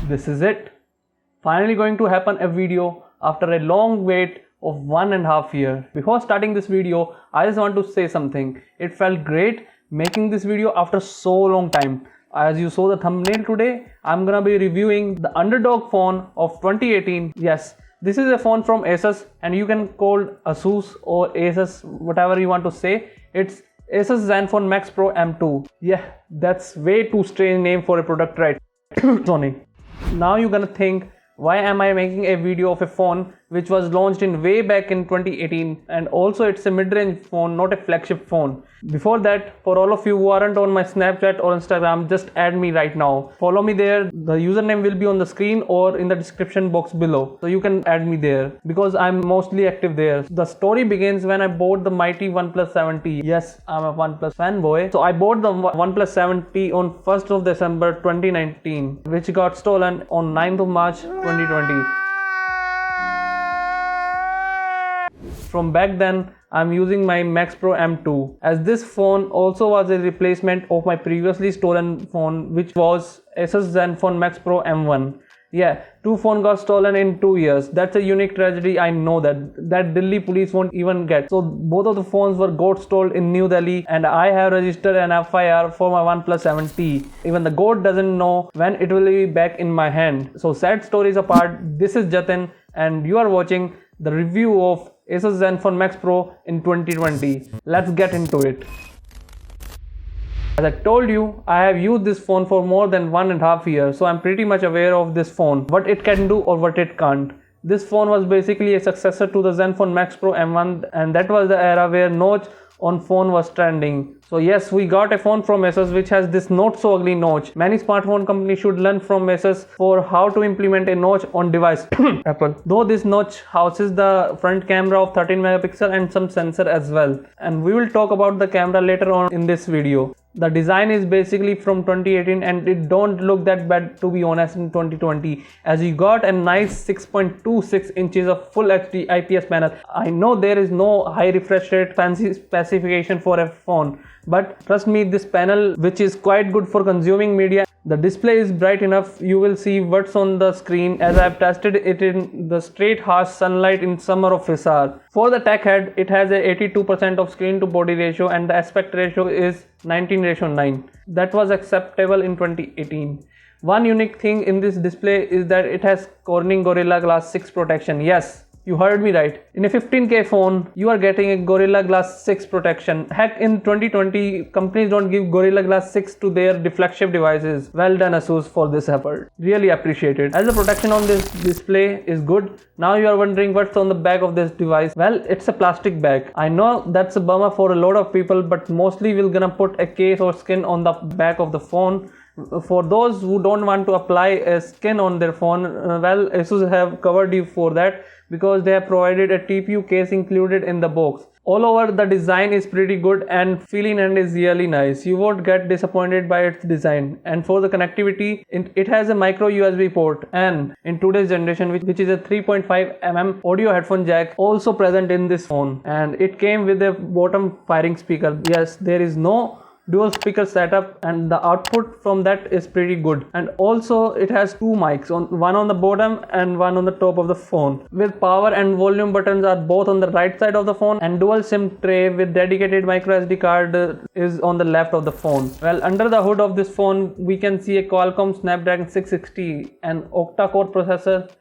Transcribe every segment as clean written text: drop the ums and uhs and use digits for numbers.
This is it. Finally going to happen a video after a long wait of 1.5 years. Before starting this video, I just want to say something. It felt great making this video after so long time. As you saw the thumbnail today, I'm gonna be reviewing the underdog phone of 2018. Yes, this is a phone from Asus, and you can call Asus or Asus, whatever you want to say. It's Asus Zenfone Max Pro M2. Yeah, that's way too strange name for a product, right? Sony. Now you're gonna think, why am I making a video of a phone which was launched in way back in 2018, and also it's a mid-range phone, not a flagship phone. Before that, for all of you who aren't on my Snapchat or Instagram, just add me right now. Follow me there. The username will be on the screen or in the description box below, so you can add me there because I'm mostly active there. The story begins when I bought the mighty OnePlus 7T. Yes, I'm a OnePlus fanboy. So I bought the OnePlus 7T on 1st of December 2019, which got stolen on 9th of March 2020. From back then, I'm using my Max Pro M2, as this phone also was a replacement of my previously stolen phone, which was Asus Zenfone Max Pro M1. Yeah, two phones got stolen in 2 years. That's a unique tragedy. I know that Delhi police won't even get. So both of the phones got stolen in New Delhi, and I have registered an FIR for my OnePlus 7T. Even the goat doesn't know when it will be back in my hand. So sad stories apart, this is Jatin, and you are watching the review of Asus Zenfone Max Pro in 2020. Let's get into it. As I told you, I have used this phone for more than 1.5 years, so I'm pretty much aware of this phone, what it can do or what it can't. This phone was basically a successor to the Zenfone Max Pro M1, and that was the era where notch on phone was trending. So yes, we got a phone from Asus which has this not so ugly notch. Many smartphone companies should learn from Asus for how to implement a notch on device. Apple. Though this notch houses the front camera of 13 megapixel and some sensor as well. And we will talk about the camera later on in this video. The design is basically from 2018, and it don't look that bad, to be honest, in 2020, as you got a nice 6.26 inches of full HD IPS panel. I know there is no high refresh rate fancy specification for a phone, but trust me, this panel, which is quite good for consuming media, the display is bright enough. You will see what's on the screen, as I have tested it in the straight harsh sunlight in summer of Hisar. For the tech head, it has a 82% of screen to body ratio, and the aspect ratio is 19:9. That was acceptable in 2018. One unique thing in this display is that it has Corning Gorilla Glass 6 protection. Yes, you heard me right. In a 15K phone, you are getting a Gorilla Glass 6 protection. Heck, in 2020, companies don't give Gorilla Glass 6 to their flagship devices. Well done, Asus, for this effort. Really appreciate it. As the protection on this display is good. Now you are wondering what's on the back of this device. Well, it's a plastic bag. I know that's a bummer for a lot of people, but mostly we're gonna put a case or skin on the back of the phone. For those who don't want to apply a skin on their phone, well, Asus have covered you for that, because they have provided a TPU case included in the box. All over, the design is pretty good and feeling and is really nice. You won't get disappointed by its design. And for the connectivity, it has a micro USB port, and in today's generation, which is a 3.5mm audio headphone jack also present in this phone, and it came with a bottom firing speaker. Yes, there is no dual speaker setup, and the output from that is pretty good. And also it has two mics, one on the bottom and one on the top of the phone, with power and volume buttons are both on the right side of the phone, and dual SIM tray with dedicated micro SD card is on the left of the phone. Well, under the hood of this phone, we can see a Qualcomm Snapdragon 660, an octa-core processor,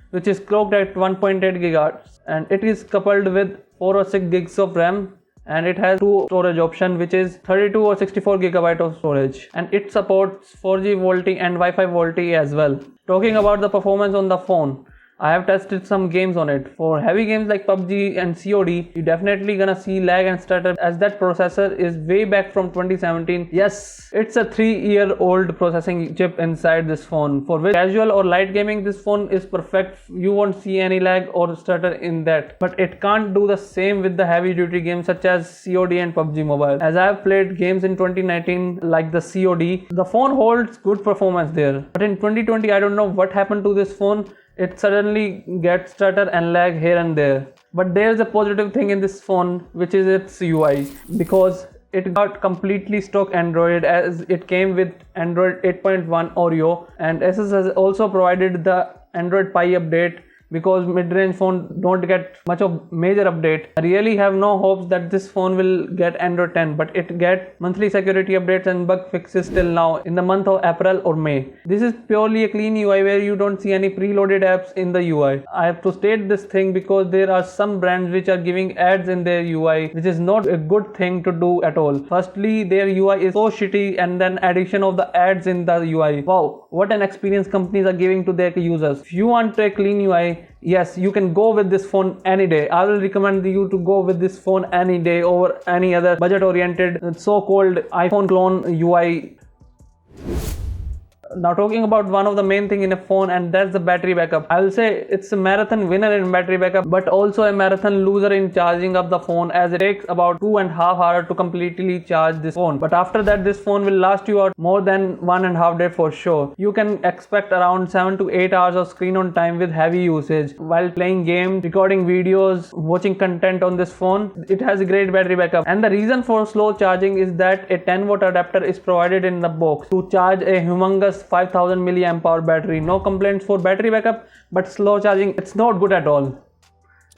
which is clocked at 1.8 GHz, and it is coupled with 4 or 6 gigs of RAM, and it has two storage option, which is 32 or 64 GB of storage, and it supports 4G VoLTE and Wi-Fi VoLTE as well. Talking about the performance on the phone, I have tested some games on it. For heavy games like PUBG and COD, you definitely gonna see lag and stutter, as that processor is way back from 2017. Yes, it's a 3-year-old processing chip inside this phone. For casual or light gaming, this phone is perfect. You won't see any lag or stutter in that. But it can't do the same with the heavy duty games such as COD and PUBG Mobile. As I have played games in 2019 like the COD, the phone holds good performance there. But in 2020, I don't know what happened to this phone. It suddenly gets stutter and lag here and there. But there's a positive thing in this phone, which is its UI, because it got completely stock Android, as it came with Android 8.1 Oreo, and Asus has also provided the Android Pie update, because mid-range phone don't get much of major update. I really have no hopes that this phone will get Android 10, but it get monthly security updates and bug fixes till now in the month of April or May. This is purely a clean UI where you don't see any preloaded apps in the UI. I have to state this thing because there are some brands which are giving ads in their UI, which is not a good thing to do at all. Firstly, their UI is so shitty, and then addition of the ads in the UI. Wow, what an experience companies are giving to their users. If you want a clean UI, yes, you can go with this phone any day. I will recommend you to go with this phone any day over any other budget oriented so-called iPhone clone UI. Now talking about one of the main thing in a phone, and that's the battery backup. I will say it's a marathon winner in battery backup, but also a marathon loser in charging up the phone, as it takes about 2.5 hours to completely charge this phone. But after that, this phone will last you out more than 1.5 days for sure. You can expect around 7 to 8 hours of screen on time with heavy usage while playing games, recording videos, watching content on this phone. It has a great battery backup, and the reason for slow charging is that a 10-watt adapter is provided in the box to charge a humongous 5000 milliamp hour battery. No complaints for battery backup, but slow charging, it's not good at all.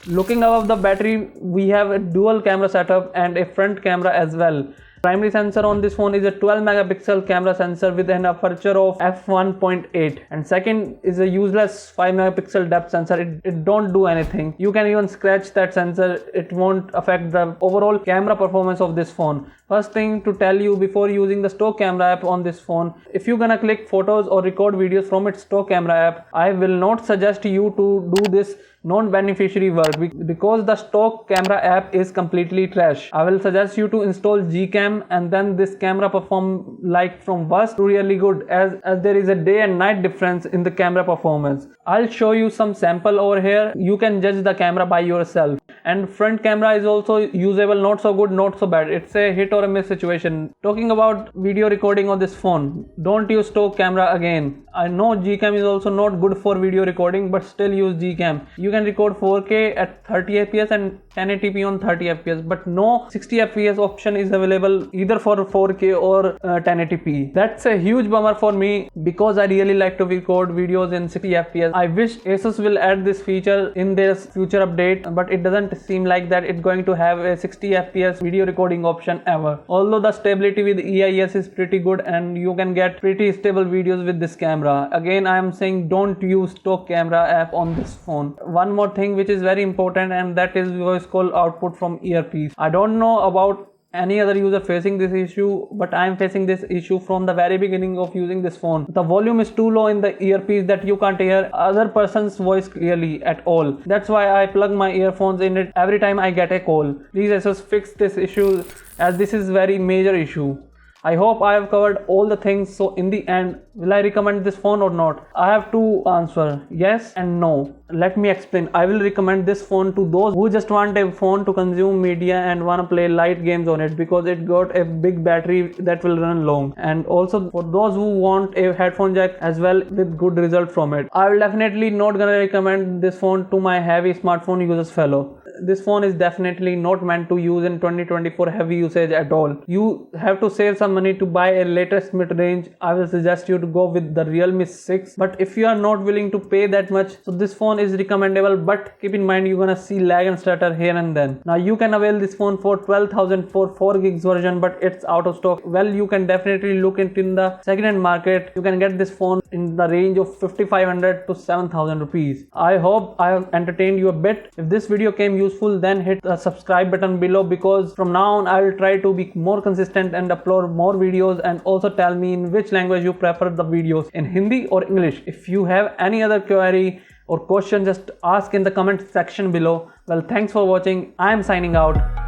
Looking above the battery, we have a dual camera setup and a front camera as well. Primary sensor on this phone is a 12 megapixel camera sensor with an aperture of f1.8, and second is a useless 5 megapixel depth sensor. It don't do anything. You can even scratch that sensor, it won't affect the overall camera performance of this phone. First thing to tell you before using the stock camera app on this phone, if you're gonna click photos or record videos from its stock camera app, I will not suggest you to do this non-beneficiary work, because the stock camera app is completely trash. I will suggest you to install Gcam, and then this camera perform like from worst to really good, as there is a day and night difference in the camera performance. I'll show you some sample over here. You can judge the camera by yourself. And front camera is also usable, not so good, not so bad. It's a hit or a miss situation. Talking about video recording on this phone, don't use stock camera again. I know Gcam is also not good for video recording, but still use Gcam. You can record 4K at 30 fps and 1080p on 30 fps, but no 60 fps option is available either for 4K or 1080p. That's a huge bummer for me, because I really like to record videos in 60 fps. I wish Asus will add this feature in their future update, but it doesn't seem like that it's going to have a 60 fps video recording option ever. Although the stability with EIS is pretty good and you can get pretty stable videos with this camera. Again, I am saying don't use stock camera app on this phone. One more thing which is very important, and that is voice call output from earpiece. I don't know about any other user facing this issue, but I am facing this issue from the very beginning of using this phone. The volume is too low in the earpiece that you can't hear other person's voice clearly at all. That's why I plug my earphones in it every time I get a call. Please Asus fix this issue, as this is very major issue. I hope I have covered all the things. So in the end, will I recommend this phone or not? I have to answer yes and no. Let me explain. I will recommend this phone to those who just want a phone to consume media and want to play light games on it, because it got a big battery that will run long, and also for those who want a headphone jack as well with good result from it. I will definitely not gonna recommend this phone to my heavy smartphone users fellow. This phone is definitely not meant to use in 2024 heavy usage at all. You have to save some money to buy a latest mid-range. I will suggest you to go with the Realme 6, but if you are not willing to pay that much, so this phone is recommendable, but keep in mind you're gonna see lag and stutter here and then. Now you can avail this phone for 12,000 for 4 gigs version, but it's out of stock. Well, you can definitely look into in the second-hand market. You can get this phone in the range of 5,500 to 7,000 rupees. I hope I have entertained you a bit. If this video came useful, then hit the subscribe button below, because from now on I will try to be more consistent and upload more videos. And also tell me in which language you prefer the videos, in Hindi or English. If you have any other query or question, just ask in the comment section below. Well, thanks for watching. I am signing out.